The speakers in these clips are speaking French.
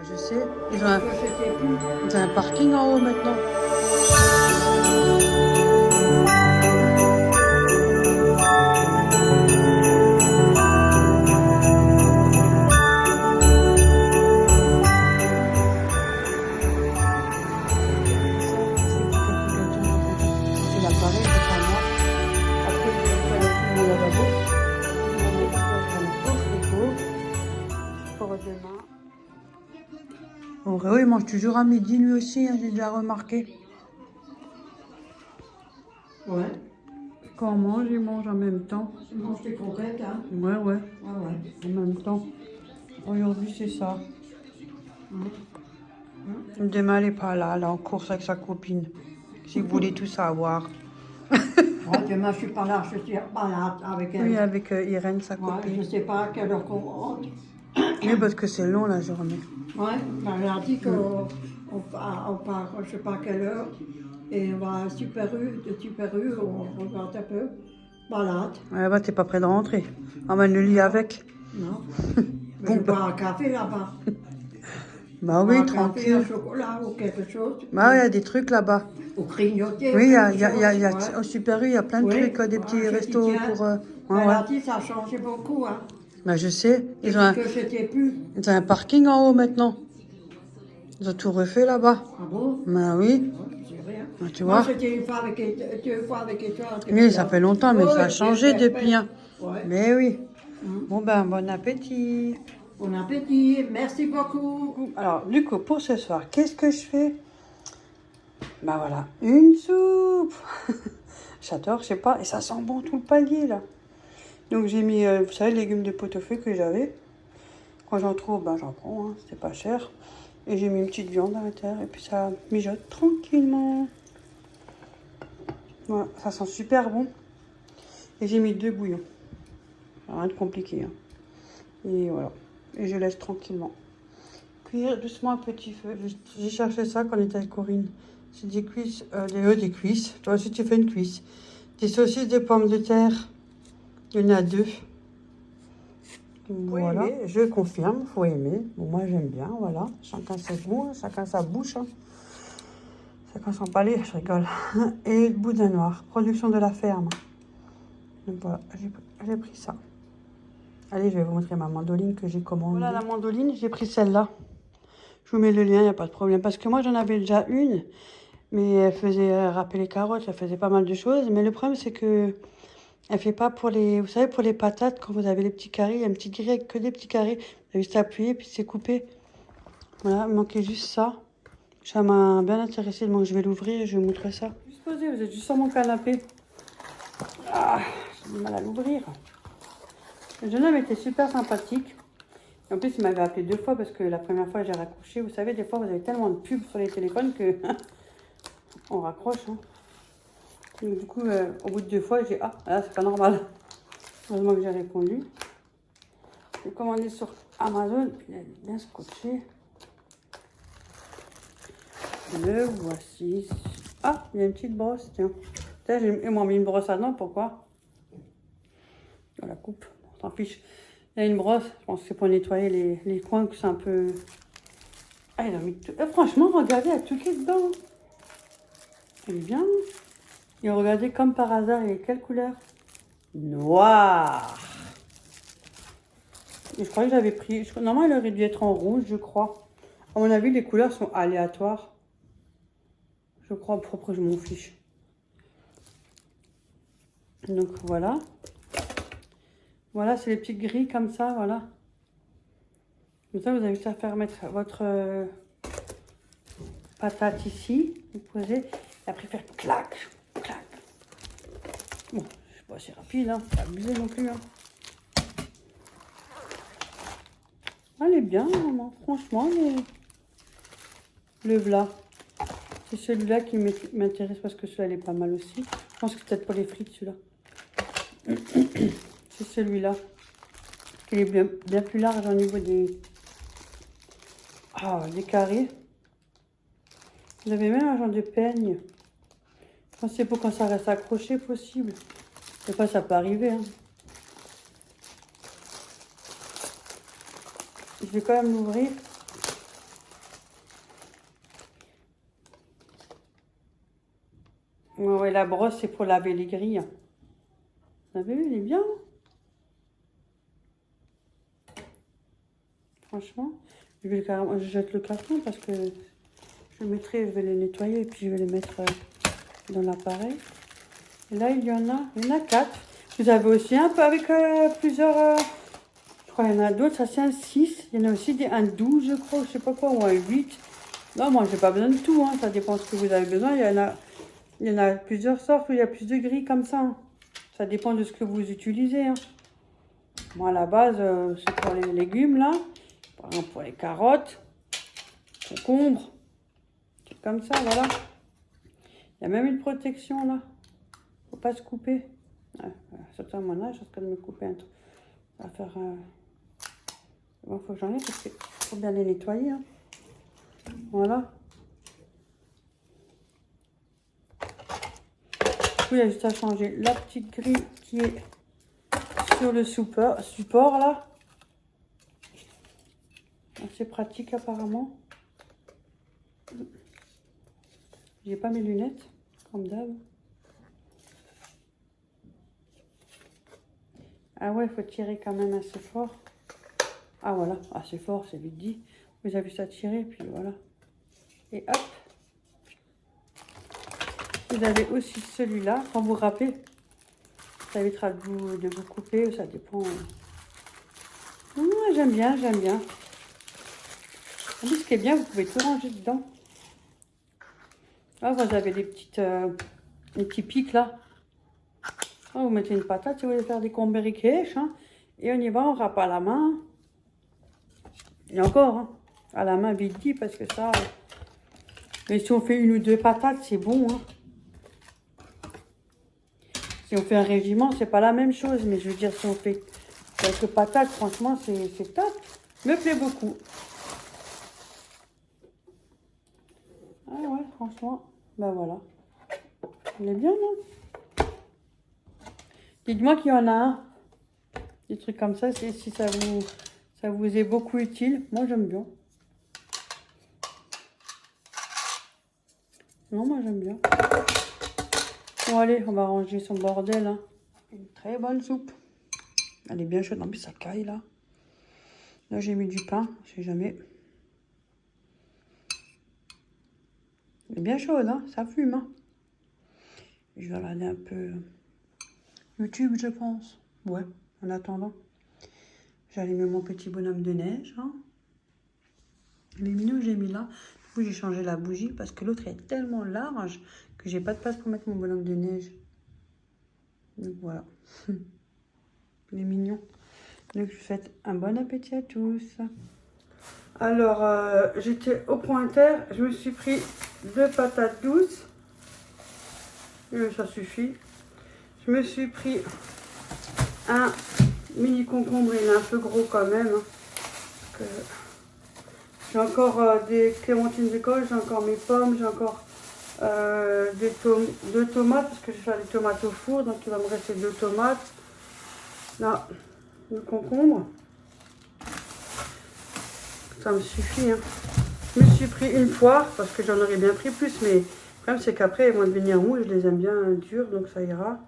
Je sais, ils ont un parking en haut maintenant. C'est l'appareil, c'est pas moi. Après, je vais faire le lavabo. Pour demain. Oreo, il mange toujours à midi lui aussi, hein, j'ai déjà remarqué. Ouais. Quand on mange, il mange en même temps. Tu manges tes croquettes, hein? Ouais, ouais, Ah ouais. en même temps. Aujourd'hui, c'est ça. Demain, elle n'est pas là, elle est en course avec sa copine. Si vous voulez tout savoir. Ouais, demain, je suis pas là, je suis pas là avec elle. Oui, avec Irène, sa Ouais, je copine. sais pas à quelle heure qu'on rentre. Oui, parce que c'est long la journée. Ouais, ben, elle a dit qu'on part, je sais pas à quelle heure. Et on va à Super U, de Super U, on regarde un peu. Balade. Ouais, bah, t'es pas près de rentrer. Emmène le lit avec. Non. Mais je bois un café là-bas. Bah oui, Un café, un tranquille. chocolat ou quelque chose. Bah, il y a des trucs là-bas. Ou grignoter. Oui, ou quelque chose, ouais. au Super U, il y a plein de Oui, trucs, des petits je dis restos tiens, pour... elle ouais, ouais. a dit ça a changé beaucoup. Hein. Bah, je sais. J'ai dit que j'étais plus. Ils ont un parking en haut maintenant. Ils ont tout refait là-bas. Ah bon? Bah oui. Je sais rien. Bah, tu Moi, vois. j'étais une fois avec deux fois avec toi. Oui, ça fait longtemps, mais ça a changé depuis. Hein. Ouais. Mais oui. Hum. Bon ben, bon appétit. Bon appétit, merci beaucoup. Alors, du coup, pour ce soir, qu'est-ce que je fais? Bah voilà, une soupe. J'adore, je sais pas, et ça sent bon tout le palier là. Donc j'ai mis, vous savez, les légumes de pot-au-feu que j'avais. Quand j'en trouve, ben j'en prends, hein, c'était pas cher. Et j'ai mis une petite viande à l'intérieur et puis ça mijote tranquillement. Voilà, ça sent super bon. Et j'ai mis 2 bouillons. Rien de compliqué. Hein. Et voilà. Et je laisse tranquillement. Cuire doucement à petit feu. J'ai cherché ça quand on était avec Corinne. C'est des cuisses, des cuisses. Toi aussi tu fais une cuisse. Des saucisses de pommes de terre. Il y en a 2. Voilà, je confirme, faut aimer. Bon, moi j'aime bien, voilà. Chacun ses goûts, chacun sa bouche. Hein. Chacun son palais, je rigole. Et le boudin noir, production de la ferme. Donc voilà, j'ai pris ça. Allez, je vais vous montrer ma mandoline que j'ai commandée. Voilà la mandoline, j'ai pris celle-là. Je vous mets le lien, il n'y a pas de problème. Parce que moi j'en avais déjà une, mais elle faisait râper les carottes, elle faisait pas mal de choses. Mais le problème c'est que elle fait pas pour les... Vous savez, pour les patates, quand vous avez les petits carrés, il y a une petite grille avec que des petits carrés. Vous avez juste à appuyer, puis c'est coupé. Voilà, il manquait juste ça. Ça m'a bien intéressé, donc je vais l'ouvrir et je vais vous montrer ça. Juste posé, vous êtes juste sur mon canapé. Ah, j'ai du mal à l'ouvrir. Le jeune homme était super sympathique. Et en plus, il m'avait appelé 2 fois parce que la première fois, j'ai raccroché. Vous savez, des fois, vous avez tellement de pubs sur les téléphones que on raccroche. Hein. Donc, du coup, au bout de 2 fois, j'ai dit, ah, là, c'est pas normal. Heureusement que j'ai répondu. J'ai commandé sur Amazon, puis il est bien scotché. Le voici. Ah, il y a une petite brosse, tiens. Ils m'ont mis une brosse à dents, pourquoi? On la coupe, on s'en fiche. Il y a une brosse, je pense que c'est pour nettoyer les coins, que c'est un peu... Ah, il a mis tout... franchement, regardez, il y a tout qui est dedans. Elle est bien. Et regardez, comme par hasard, il est quelle couleur? Noir. Et je crois que j'avais pris... Normalement, il aurait dû être en rouge, je crois. À mon avis, les couleurs sont aléatoires. Je crois propre, je m'en fiche. Donc, voilà. Voilà, c'est les petites grilles comme ça, voilà. Comme ça, vous avez juste à faire mettre votre patate ici. Vous posez. Et après, faire clac, clac. Bon, je sais pas, c'est rapide, hein. Pas abusé non plus, hein. Elle est bien, maman. Franchement, le v'là. C'est celui-là qui m'intéresse parce que celui-là, il est pas mal aussi. Je pense que c'est peut-être pour les frites, celui-là. C'est celui-là. Il est bien plus large au niveau des carrés. Vous avez même un genre de peigne. Je pense que c'est pour quand ça reste accroché possible. Des fois, ça peut arriver. Hein. Je vais quand même l'ouvrir. Ouais, ouais, la brosse, c'est pour laver les grilles. Vous avez vu, il est bien. Hein. Franchement, je jette le carton parce que je vais les nettoyer et puis je vais les mettre dans l'appareil. Et là, il y en a 4. Vous avez aussi un peu avec plusieurs... je crois qu'il y en a d'autres, ça c'est un 6. Il y en a aussi un 12, je crois, je sais pas quoi, ou un 8. Non, moi, j'ai pas besoin de tout, hein. Ça dépend de ce que vous avez besoin. Il y en a plusieurs sortes où il y a plus de grilles comme ça. Hein. Ça dépend de ce que vous utilisez. Hein. Moi, à la base, c'est pour les légumes, là. Par exemple, pour les carottes, concombres. C'est comme ça, voilà. Il y a même une protection, là. Faut pas se couper. Ouais, surtout à mon âge, je risque de me couper un truc. Ça va faire... Bon, faut que j'en ai parce qu'il faut bien les nettoyer. Hein. Voilà. Il y a juste à changer la petite grille qui est sur le support là. C'est pratique apparemment. J'ai pas mes lunettes, comme d'hab. Ah ouais, il faut tirer quand même assez fort. Ah voilà, assez fort, c'est vite dit. Vous avez juste à tirer, puis voilà. Et hop. Vous avez aussi celui-là, quand vous râpez. Ça évitera de vous couper, ça dépend. J'aime bien, j'aime bien. En plus, ce qui est bien, vous pouvez tout ranger dedans. Ah, vous avez des petits pics là. Ah, vous mettez une patate si vous voulez faire des comberiquèches. Hein. Et on y va, on râpe à la main. Et encore, hein, à la main vite dit, parce que ça... Mais si on fait 1 ou 2 patates, c'est bon. Hein. Si on fait un régiment, c'est pas la même chose. Mais je veux dire, si on fait quelques patates, franchement, c'est top. Me plaît beaucoup. Ah ouais, franchement, ben voilà. Il est bien, non? Dites-moi qu'il y en a un. Des trucs comme ça, si ça vous est beaucoup utile. Moi, j'aime bien. Non, moi, j'aime bien. Bon, allez, on va ranger son bordel. Hein. Une très bonne soupe. Elle est bien chaude. En plus, ça caille, là. Là, j'ai mis du pain. Je sais jamais. Elle est bien chaude, hein. Ça fume, hein. Je vais regarder un peu YouTube, je pense. Ouais, en attendant. J'ai allumé mon petit bonhomme de neige. Hein. Les minous, j'ai mis là. Du coup, j'ai changé la bougie parce que l'autre est tellement large que j'ai pas de place pour mettre mon bonhomme de neige. Donc voilà. Les mignons. Donc je vous souhaite un bon appétit à tous. Alors, j'étais au pointeur. Je me suis pris 2 patates douces. Ça suffit. Je me suis pris un mini concombre. Il est un peu gros quand même. Hein. J'ai encore des clémentines d'école. J'ai encore mes pommes. J'ai encore 2 tomates. Parce que je vais faire des tomates au four. Donc il va me rester 2 tomates. Là, le concombre. Ça me suffit. Hein. Je me suis pris une poire. Parce que j'en aurais bien pris plus. Mais le problème, c'est qu'après, elles vont devenir mous. Je les aime bien dures. Donc ça ira.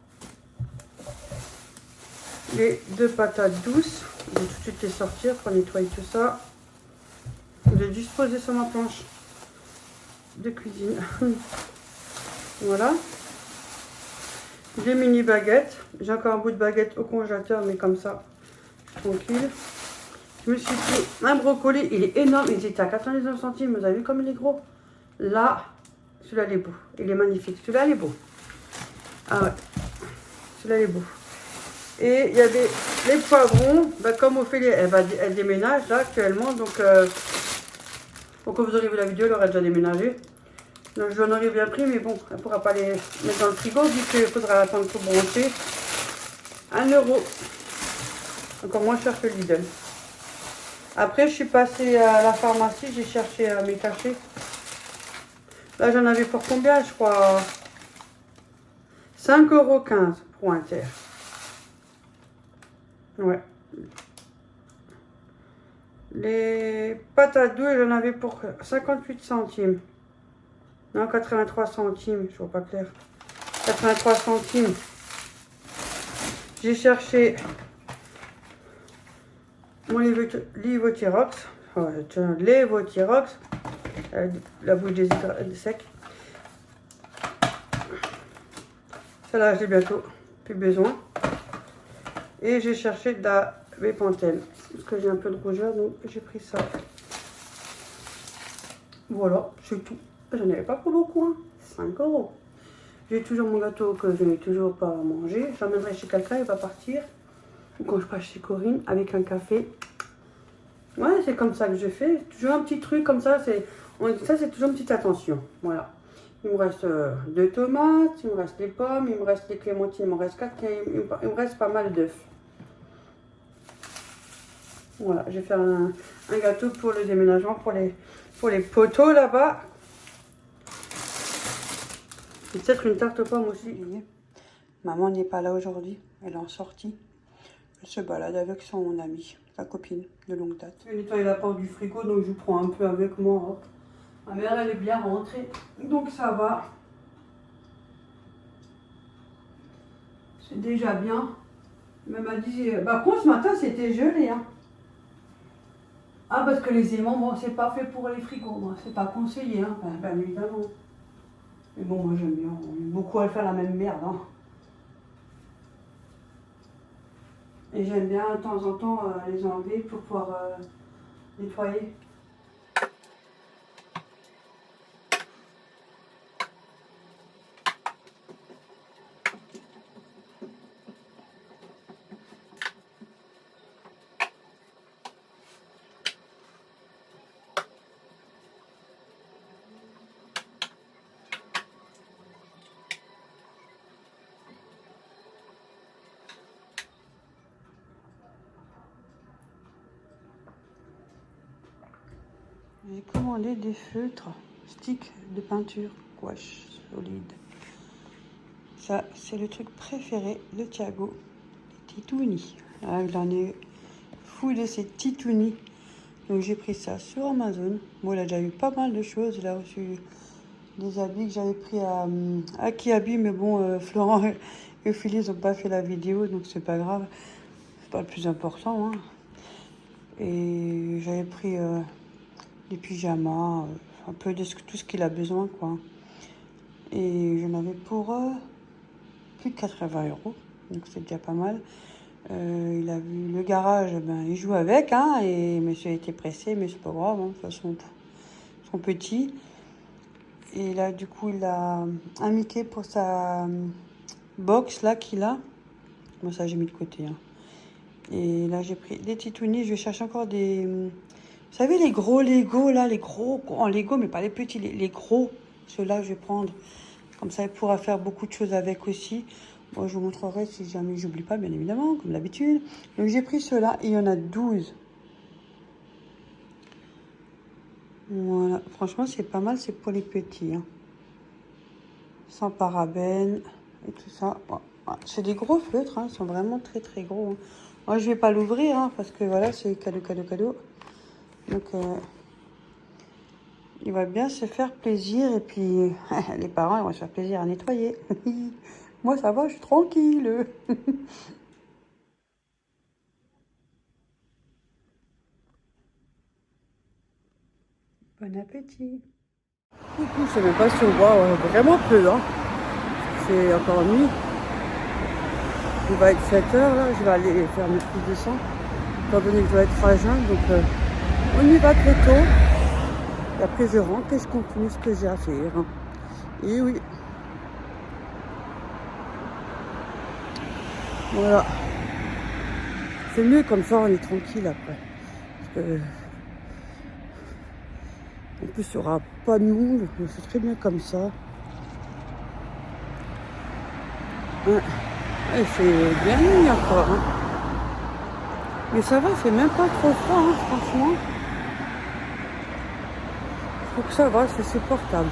Les 2 patates douces. Je vais tout de suite les sortir pour nettoyer tout ça. Je vais juste poser sur ma planche de cuisine. Voilà. Des mini baguettes. J'ai encore un bout de baguette au congélateur, mais comme ça, tranquille. Je me suis pris un brocoli. Il est énorme. Il était à 99 centimes. Vous avez vu comme il est gros? Là, celui-là, il est beau. Il est magnifique. Celui-là, il est beau. Ah ouais. Celui-là, il est beau. Et il y a les poivrons. Ben, comme Ophélie, elle déménage là actuellement. Donc, quand vous aurez vu la vidéo, elle aurait déjà déménagé. Donc, je l'en aurais bien pris. Mais bon, elle ne pourra pas les mettre dans le frigo vu qu'il faudra attendre pour broncher. 1 €. Encore moins cher que Lidl. Après, je suis passée à la pharmacie. J'ai cherché mes cachets. Là, j'en avais pour combien, je crois 5,15 € pour un tiers. Ouais. Les patates douces, j'en avais pour 58 centimes. Non, 83 centimes, je vois pas clair. 83 centimes. J'ai cherché mon Levothyrox. Levothyrox. La bouche des secs. Celle-là, j'ai bientôt plus besoin. Et j'ai cherché de la Bepanthen. Parce que j'ai un peu de rougeur, donc j'ai pris ça. Voilà, c'est tout. J'en avais pas pour beaucoup, hein. 5 €. J'ai toujours mon gâteau que je n'ai toujours pas mangé. J'emmènerai chez quelqu'un, il va partir. Ou quand je passe chez Corinne, avec un café. Ouais, c'est comme ça que je fais. Toujours un petit truc comme ça. Ça, c'est toujours une petite attention. Voilà. Il me reste 2 tomates, il me reste des pommes, il me reste des clémentines, il me reste 4, il me reste pas mal d'œufs. Voilà, je vais faire un gâteau pour le déménagement, pour les poteaux là-bas. Et peut-être une tarte aux pommes aussi. Maman n'est pas là aujourd'hui, elle est en sortie. Elle se balade avec son amie, sa copine de longue date. Je vais nettoyer la porte du frigo, donc je prends un peu avec moi. Ma mère, elle est bien rentrée, donc ça va. C'est déjà bien. Elle m'a dit, par contre ce matin c'était gelé. Hein. Ah, parce que les aimants, bon, c'est pas fait pour les frigos, moi, c'est pas conseillé, hein, bien évidemment. Mais bon, moi j'aime bien, on est beaucoup à faire la même merde. Hein. Et j'aime bien de temps en temps les enlever pour pouvoir nettoyer. J'ai commandé des feutres, sticks de peinture, gouache solide. Ça, c'est le truc préféré de Thiago, les titounis. Ah, il en est fou de ces titounis. Donc j'ai pris ça sur Amazon. Bon, il a déjà eu pas mal de choses. Il a reçu des habits que j'avais pris à Kiabi, mais bon, Florent et Phyllis n'ont pas fait la vidéo, donc c'est pas grave. C'est pas le plus important. Hein. Et j'avais pris des pyjamas, un peu de tout ce qu'il a besoin, quoi. Et j'en avais pour plus de 80 €, donc c'est déjà pas mal. Il a vu le garage, ben, il joue avec, hein, et monsieur était pressé, mais c'est pas grave, hein, de toute façon, ils sont petits. Et là, du coup, il a un Mickey pour sa box, là, qu'il a. Moi, ça, j'ai mis de côté, hein. Et là, j'ai pris des titounis, je cherche encore des... Vous savez, les gros Lego, là, les gros en Lego, mais pas les petits, les gros. Ceux-là, je vais prendre. Comme ça, il pourra faire beaucoup de choses avec aussi. Moi, je vous montrerai si jamais j'oublie pas, bien évidemment, comme d'habitude. Donc, j'ai pris ceux-là. Il y en a 12. Voilà. Franchement, c'est pas mal. C'est pour les petits. Hein. Sans parabènes et tout ça. Bon. C'est des gros feutres. Hein. Ils sont vraiment très, très gros. Hein. Moi, je vais pas l'ouvrir hein, parce que voilà, c'est cadeau. Donc, il va bien se faire plaisir. Et puis, les parents, ils vont se faire plaisir à nettoyer. Moi, ça va, je suis tranquille. Bon appétit. Coucou, je sais même pas si on voit vraiment peu. Hein. C'est encore nuit. Il va être 7 h là. Je vais aller faire mes prises de sang. Étant donné que je dois être à jeun. Donc, on y va très tôt. Et après, je rentre et je continue ce que j'ai à faire. Hein. Et oui. Voilà. C'est mieux comme ça, on est tranquille après. Parce que... En plus, il n'y aura pas de monde. C'est très bien comme ça. Ouais. Il fait bien nuit encore. Hein. Mais ça va, c'est même pas trop froid, hein, franchement. Je trouve que ça va, c'est supportable.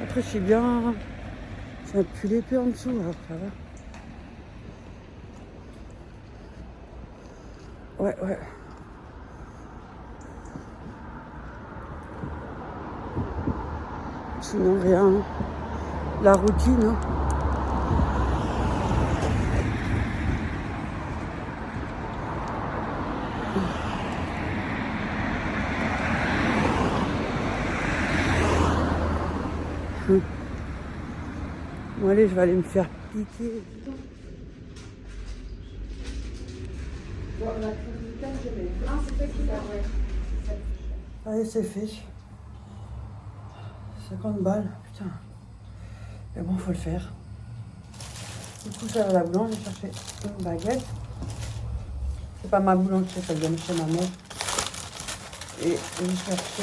Après, c'est bien... C'est un pull épais en dessous, alors ça va. Ouais. Sinon, rien. la routine. Hein. Bon, allez, je vais aller me faire piquer. Allez, c'est fait. 50 balles, putain. Mais bon, faut le faire. Du coup, ça va à la boulangerie, j'ai cherché une baguette. C'est pas ma boulangerie, ça vient de chez ma mère. Et j'ai cherché.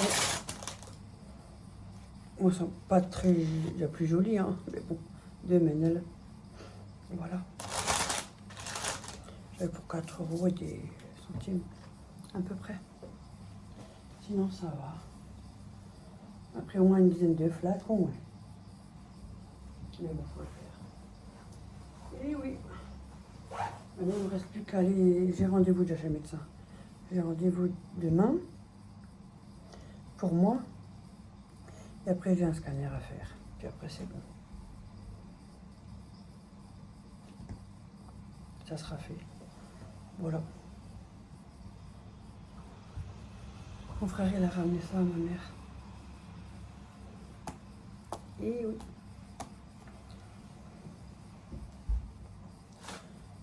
Bon, elles sont pas très. La plus jolie, hein. Mais bon, 2 Ménel. Voilà. J'avais pour 4 € et des centimes. À peu près. Sinon, ça va. Après au moins une dizaine de flacons, ouais. Mais bon, faut le faire. Et oui. Maintenant, il ne me reste plus qu'à aller. J'ai rendez-vous déjà chez le médecin. J'ai rendez-vous demain. Pour moi. Et après, j'ai un scanner à faire. Puis après, c'est bon. Ça sera fait. Voilà. Mon frère, il a ramené ça à ma mère. Et oui.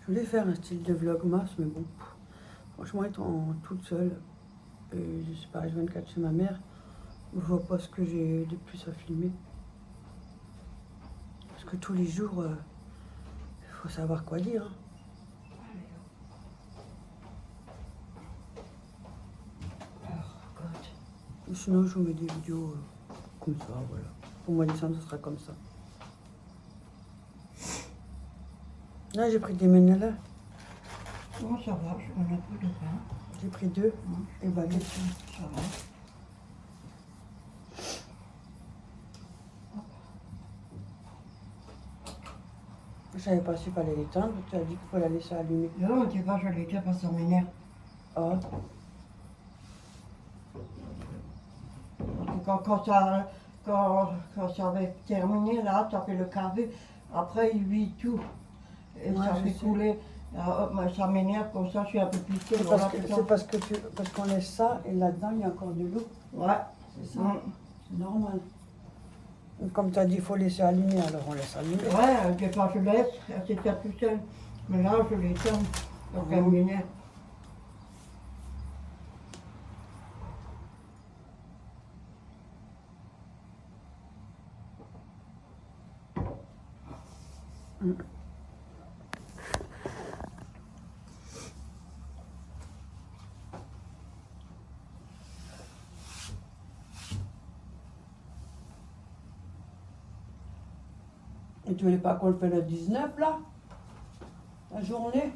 Je voulais faire un style de vlogmas, mais bon. Franchement, étant toute seule, et je sais pas, H24 chez ma mère, je vois pas ce que j'ai de plus à filmer. Parce que tous les jours, il faut savoir quoi dire. Hein. Ou sinon, je vous mets des vidéos comme ça, voilà. Pour moi, décembre, ce sera comme ça. Là, j'ai pris des Ménel. Bon, ça va, on a plus de pain. J'ai pris 2 et baguettes. Ça va. Je savais pas s'il fallait l'éteindre, tu as dit qu'il fallait la laisser allumer. Non, tu vois, je l'ai déjà pas ça m'énerve. Ah, Quand ça avait terminé, là, tu as fait le carré, après il vit tout. Et Ouais, ça je fait sais. couler. Ça m'énerve, comme ça je suis un peu piquée. c'est Voilà, parce qu'on laisse ça et là-dedans il y a encore de l'eau. Ouais. C'est ça. C'est normal. Et comme tu as dit, il faut laisser allumer, alors on laisse allumer. Ouais, des fois je laisse, elle s'éteint tout seul. Mais là, je l'éteins, donc elle m'énerve. Et tu voulais pas qu'on le fait le 19 là? La journée?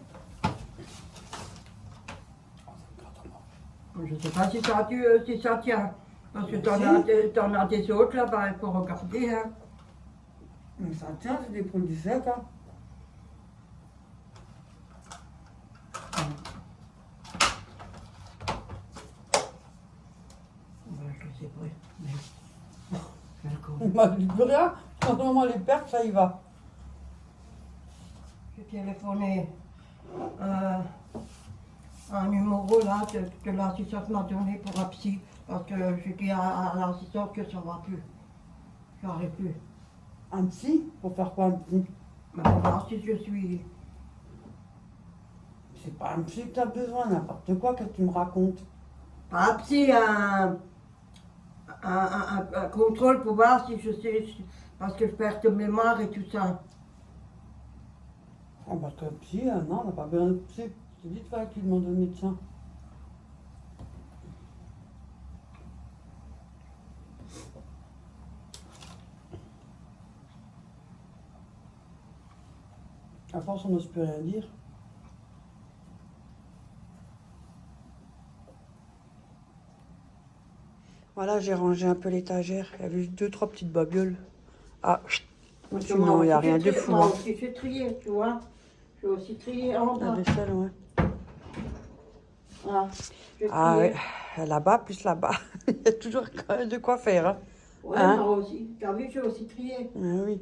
Je sais pas si ça tient. Parce que t'en as des autres là-bas, il faut regarder. Hein. Mais ça tient, c'est des produits secs. Hein. Je sais pas. Mais... On m'a dit plus rien. Quand on les perd, ça y va. J'ai téléphoné un numéro là que l'assistante m'a donné pour un psy. Parce que j'ai dit à l'assistante que ça va plus. J'arrive plus. Un psy? Pour faire quoi un psy? Mais pour voir si je suis. C'est pas un psy que tu as besoin, n'importe quoi que tu me racontes. Pas un psy, un contrôle pour voir si je sais. Parce que je perds de mémoire et tout ça. Oh bah toi, psy, non, on n'a pas besoin de psy. Je te dis, il fallait que tu demandes au médecin. À force, on n'ose plus rien dire. Voilà, j'ai rangé un peu l'étagère. Il y avait juste 2-3 petites babioles. Ah, sinon, il n'y a rien de fou. Moi Hein. aussi, j'ai trié, tu vois. J'ai aussi trié en La bas. vaisselle, ouais. Ah, Ah ouais, là-bas, plus là-bas. Il y a toujours de quoi faire. Hein. Ouais, Hein? moi aussi. T'as vu, j'ai aussi trié. Ah oui.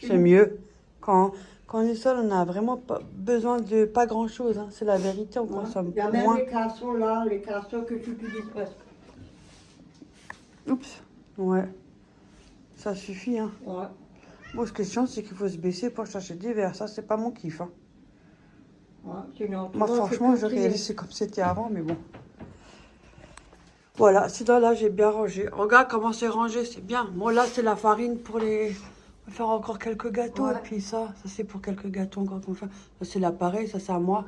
C'est mieux. Quand on est seul, on n'a vraiment pas besoin de pas grand-chose. Hein. C'est la vérité, on consomme Il y a même moins. les casseaux là, les casseaux que tu utilises presque. Oups, ouais. Ça suffit, hein. Ouais. Bon, ce qui est chiant, c'est qu'il faut se baisser pour chercher des verres. Ça, c'est pas mon kiff, hein. Ouais, sinon, Moi, toi, franchement, c'est j'aurais laissé comme c'était avant, mais bon. Voilà, sinon là, j'ai bien rangé. Regarde comment c'est rangé, c'est bien. Moi, là, c'est la farine pour les... On va faire encore quelques gâteaux. Ouais. Et puis ça c'est pour quelques gâteaux encore qu'on fait. Ça, c'est l'appareil, ça, c'est à moi.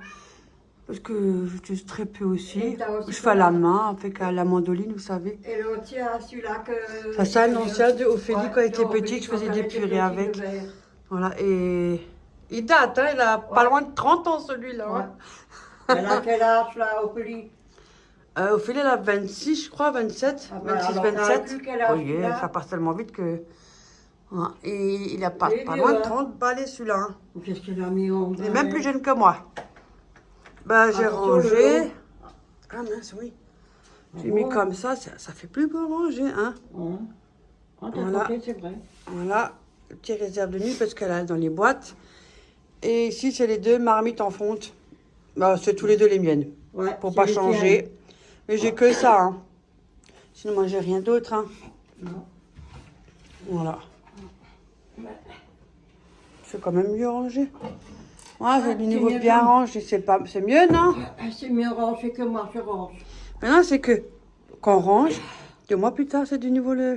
Parce que j'utilise très peu aussi. Et t'as aussi Je fais à la main, avec la mandoline, vous savez. Et l'autre, celui-là que... Ça, c'est un ancien de Ophélie Ouais, quand elle était Ophélie, petite. Je quand faisais elle des était purées petite, avec. le verre. Voilà, et il date, hein. Il a pas Ouais. loin de 30 ans, celui-là. Ouais. Hein. Elle a quel âge, là, Ophélie? Ophélie, elle a 26, je crois, 27. Ah ben, 26, alors, 27. plus quel âge Oui, il a. ça passe tellement vite que... Ouais, et il a pas, Il est pas vieux, loin de hein. 30 balais, celui-là. Hein. Qu'est-ce qu'il a mis en Il est même plus jeune que moi. Bah, j'ai Attention, rangé. le lot. Ah mince, oui. J'ai Ah mis bon? comme ça fait plus pour ranger, hein. Ouais. Ah, t'as Voilà. compté, c'est vrai. Voilà, le petit réserve de nuit parce qu'elle a dans les boîtes. Et ici, c'est les deux marmites en fonte. Bah, c'est tous les deux les miennes. Ouais, Pour c'est pas les changer. tiennes. Mais j'ai que ça, hein. Sinon, moi, j'ai rien d'autre, hein. Non. Voilà. C'est quand même mieux rangé. Ouais, j'ai du c'est niveau mieux bien comme- rangé. C'est mieux, non? C'est mieux rangé que moi, je range. Maintenant, c'est que quand on range, 2 mois plus tard, c'est du niveau le...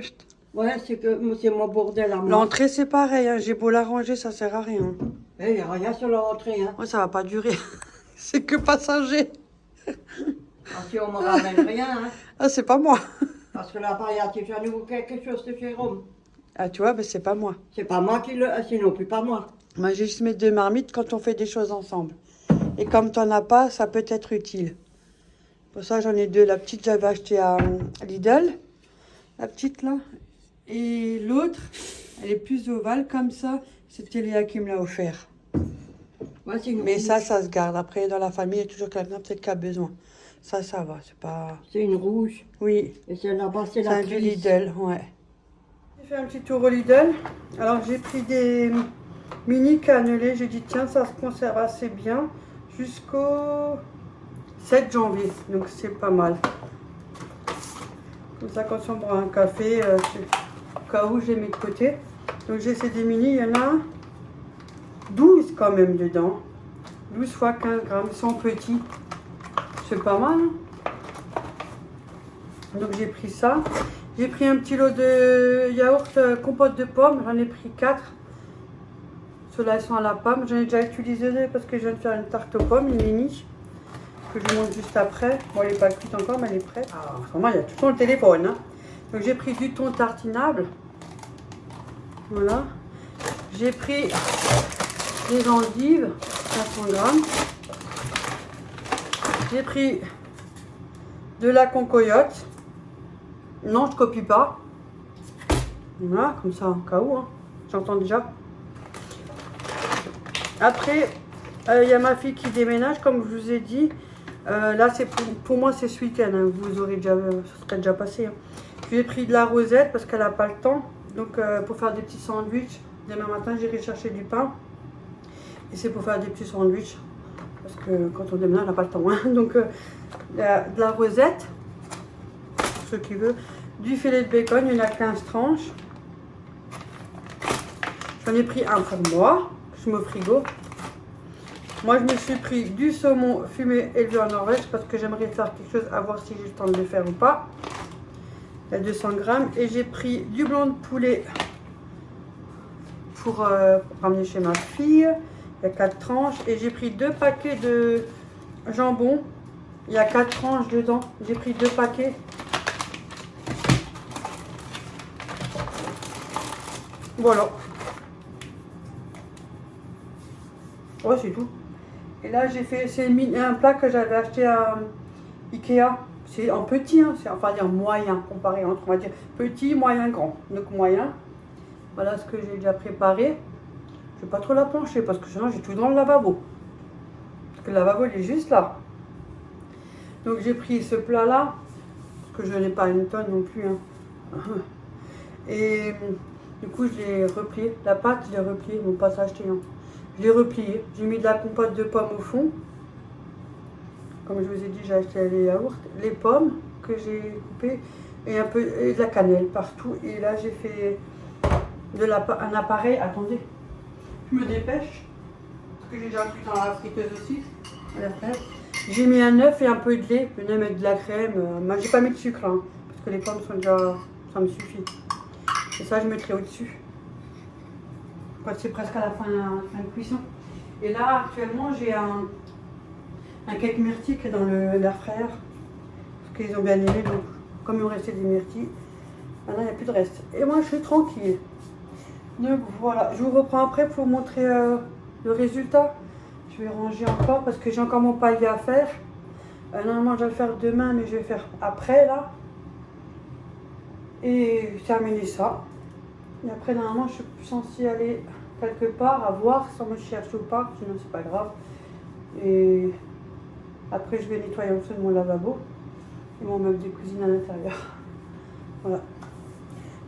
Ouais, c'est mon bordel à moi. L'entrée, c'est pareil. Hein. J'ai beau la ranger, ça sert à rien. Il n'y a rien sur l'entrée. Hein. Moi, ça va pas durer. C'est que passager. Ah, si on me ramène rien, hein. Ah, c'est pas moi. Parce que là-bas, il y a déjà nouveau quelque chose de Jérôme. Ah, tu vois, ben, c'est pas moi. C'est pas moi qui le... C'est non plus pas moi. Moi, j'ai juste mes 2 marmites quand on fait des choses ensemble. Et comme t'en as pas, ça peut être utile. Pour ça, j'en ai 2. La petite, j'avais acheté à Lidl. La petite, là. Et l'autre, elle est plus ovale comme ça. C'était Léa qui me l'a offert. Ouais, c'est une Mais rouge. ça se garde. Après, dans la famille, il y a toujours quelqu'un peut-être qui a besoin. Ça va. C'est pas... C'est une rouge. Oui. Et celle là-bas, c'est C'est la un du grise. Lidl, ouais. J'ai fait un petit tour au Lidl. Alors, j'ai pris des mini cannelés. J'ai dit, tiens, ça se conserve assez bien jusqu'au 7 janvier. Donc, c'est pas mal. Comme ça, quand on boit un café, au cas où je les mets de côté. Donc, j'ai ces des mini. Il y en a 12 quand même dedans. 12 fois 15 grammes. Ils sont petits. C'est pas mal, hein. Donc j'ai pris ça. J'ai pris un petit lot de yaourt compote de pommes. J'en ai pris 4. Ceux-là, ils sont à la pomme. J'en ai déjà utilisé parce que je viens de faire une tarte aux pommes, une mini. Que je vous montre juste après. Bon, elle n'est pas cuite encore, mais elle est prête. Ah, en ce moment, il y a tout sur le téléphone. Hein. Donc j'ai pris du thon tartinable. Voilà. J'ai pris des endives, 500 grammes. J'ai pris de la concoyote. Non, je copie pas. Voilà, comme ça, au cas où. Hein. J'entends déjà. Après, il y a ma fille qui déménage, comme je vous ai dit. Là, c'est pour moi, c'est ce week-end. Hein. Vous aurez déjà, ça serait déjà passé. Hein. Je lui ai pris de la rosette parce qu'elle n'a pas le temps. Donc, pour faire des petits sandwichs. Demain matin, j'irai chercher du pain. Et c'est pour faire des petits sandwichs. Parce que quand on déménage, on n'a pas le temps. Hein. Donc, de la rosette. Pour ceux qui veulent. Du filet de bacon, il y en a 15 tranches. J'en ai pris un pour moi. Je mets au frigo. Moi, je me suis pris du saumon fumé élevé en Norvège parce que j'aimerais faire quelque chose à voir si j'ai le temps de le faire ou pas. Il y a 200 grammes. Et j'ai pris du blanc de poulet pour ramener chez ma fille. Il y a 4 tranches. Et j'ai pris 2 paquets de jambon. Il y a 4 tranches dedans. J'ai pris 2 paquets. Voilà. Ouais, c'est tout. Et là, j'ai fait, c'est un plat que j'avais acheté à Ikea. C'est en petit, hein, c'est enfin dire moyen comparé entre, on va dire petit, moyen, grand. Donc moyen. Voilà ce que j'ai déjà préparé. Je vais pas trop la pencher parce que sinon j'ai tout dans le lavabo. Parce que le lavabo il est juste là. Donc j'ai pris ce plat là. Parce que je n'ai pas une tonne non plus. Hein. Et Du coup, je l'ai replié. La pâte, je l'ai repliée. Bon, pas s'acheter, hein. Je l'ai repliée. J'ai mis de la compote de pommes au fond. Comme je vous ai dit, j'ai acheté les yaourts, les pommes que j'ai coupées et et de la cannelle partout. Et là, j'ai fait un appareil. Attendez, je me dépêche parce que j'ai déjà un truc dans la friteuse aussi. J'ai mis un œuf et un peu de lait. Je venais mettre de la crème. Moi, j'ai pas mis de sucre hein, parce que les pommes sont déjà, ça me suffit. Et ça, je mettrai au-dessus quand c'est presque à la fin de cuisson. Et là, actuellement, j'ai un cake myrtille qui est dans l'air fryer. Parce qu'ils ont bien aimé, donc comme il me restait des myrtilles, maintenant il n'y a plus de reste. Et moi, je suis tranquille. Donc voilà, je vous reprends après pour vous montrer le résultat. Je vais ranger encore parce que j'ai encore mon palier à faire. Normalement, je vais le faire demain, mais je vais faire après là. Et terminer ça. Et après, normalement, je suis censée aller quelque part à voir si on me cherche ou pas. Sinon, c'est pas grave. Et après, je vais nettoyer en dessous de mon lavabo et mon meuble de cuisine à l'intérieur. Voilà.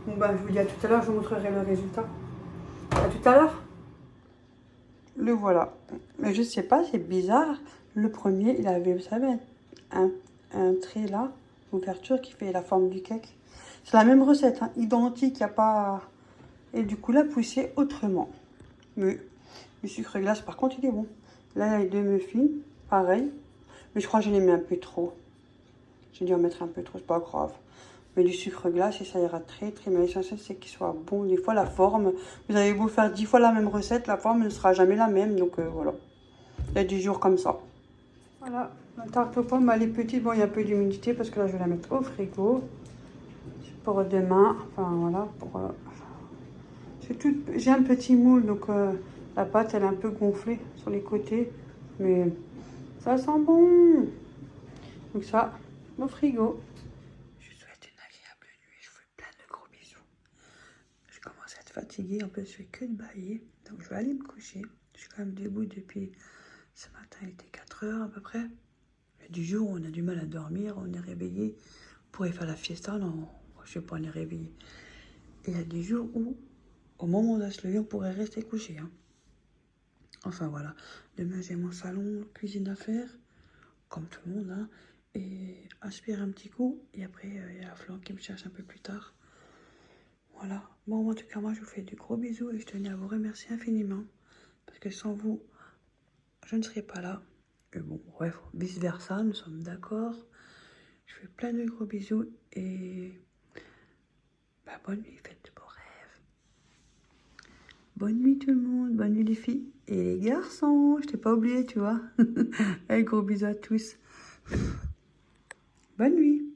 Bon, bah, je vous dis à tout à l'heure, je vous montrerai le résultat. À tout à l'heure. Le voilà. Mais je sais pas, c'est bizarre. Le premier, il avait, vous savez, un trait là, ouverture qui fait la forme du cake. C'est la même recette, hein, identique, il n'y a pas... Et du coup, là, poussé autrement. Mais le sucre glace, par contre, il est bon. Là, il y a les deux muffins, pareil. Mais je crois que je l'ai mis un peu trop. J'ai dû en mettre un peu trop, c'est pas grave. Mais du sucre glace, et ça ira très très bien. L'essentiel, c'est qu'il soit bon. Des fois, la forme, vous avez beau faire 10 fois la même recette, la forme ne sera jamais la même. Donc voilà. Il y a des jours comme ça. Voilà, la tarte aux pommes, elle est petite. Bon, il y a un peu d'humidité parce que là, je vais la mettre au frigo. Pour demain. Enfin, voilà. J'ai un petit moule, donc la pâte, elle est un peu gonflée sur les côtés. Mais ça sent bon. Donc ça, au frigo. Je vous souhaite une agréable nuit. Je vous fais plein de gros bisous. Je commence à être fatiguée. En plus, je fais que de bailler. Donc, je vais aller me coucher. Je suis quand même debout depuis ce matin. Il était 4 heures à peu près. Il y a du jour où on a du mal à dormir. On est réveillé. On pourrait faire la fiesta. Non, je sais pas, on est réveillé. Et il y a des jours où, au moment où on doit se lever, on pourrait rester couché. Hein. Enfin, voilà. Demain, j'ai mon salon, cuisine à faire. Comme tout le monde, hein. Et aspire un petit coup. Et après, il y a Flan qui me cherche un peu plus tard. Voilà. Bon, en tout cas, moi, je vous fais de gros bisous et je tenais à vous remercier infiniment. Parce que sans vous, je ne serais pas là. Et bon, bref, vice versa, nous sommes d'accord. Je vous fais plein de gros bisous et bah, bonne nuit, faites de beaux rêves. Bonne nuit tout le monde, bonne nuit les filles et les garçons. Je t'ai pas oublié, tu vois. Allez, gros bisous à tous. Bonne nuit.